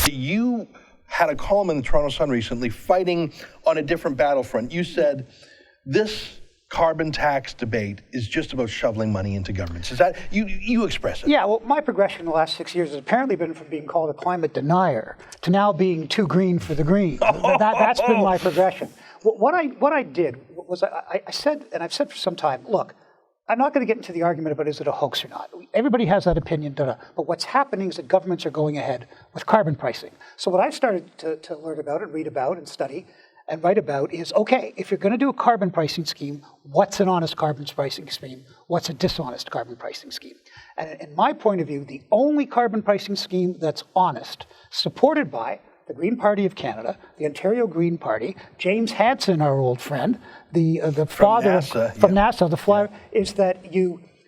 You had a column in the Toronto Sun recently fighting on a different battlefront. You said this carbon tax debate is just about shoveling money into governments. Is that, you express it? Yeah, well, my progression in the last 6 years has apparently been from being called a climate denier to now being too green for the green. That's been my progression. What I did was I said, and I've said for some time, look, I'm not going to get into the argument about is it a hoax or not. Everybody has that opinion, but what's happening is that governments are going ahead with carbon pricing. So what I've started to learn about and read about and study and write about is, okay, if you're going to do a carbon pricing scheme, what's an honest carbon pricing scheme? What's a dishonest carbon pricing scheme? And in my point of view, the only carbon pricing scheme that's honest, supported by the Green Party of Canada, the Ontario Green Party, James Hansen, our old friend, the father from NASA, the flyer, is that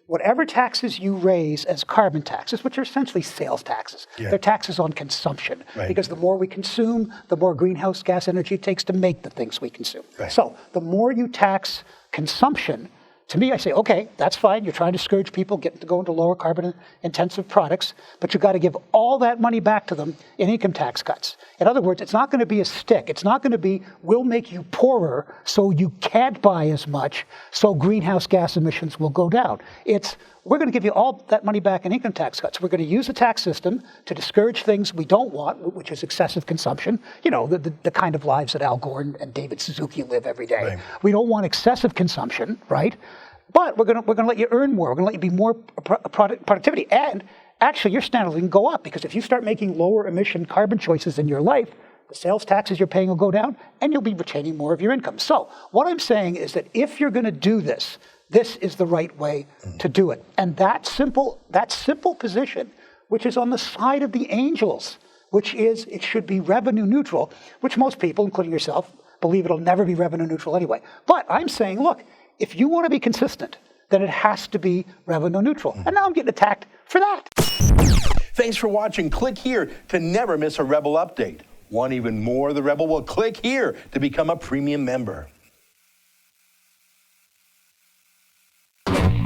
whatever taxes you raise as carbon taxes, which are essentially sales taxes, they're taxes on consumption, because the more we consume, the more greenhouse gas energy it takes to make the things we consume. So the more you tax consumption, to me, I say, okay, that's fine. You're trying to discourage people getting to go into lower carbon intensive products, but you've got to give all that money back to them in income tax cuts. In other words, it's not going to be a stick. It's not going to be, we'll make you poorer so you can't buy as much, so greenhouse gas emissions will go down. It's, we're going to give you all that money back in income tax cuts. We're going to use the tax system to discourage things we don't want, which is excessive consumption, you know, the kind of lives that Al Gore and David Suzuki live every day. We don't want excessive consumption, right? But we're going to let you earn more. We're going to let you be more productivity. And actually, your standard can go up, because if you start making lower emission carbon choices in your life, the sales taxes you're paying will go down, and you'll be retaining more of your income. So what I'm saying is that if you're going to do this, this is the right way to do it. And that simple position, which is on the side of the angels, which is it should be revenue neutral, which most people, including yourself, believe it'll never be revenue neutral anyway. But I'm saying, look, if you want to be consistent, then it has to be revenue neutral. And now I'm getting attacked for that. Thanks for watching. Click here to never miss a Rebel update. Want even more of the Rebel? Well, click here to become a premium member.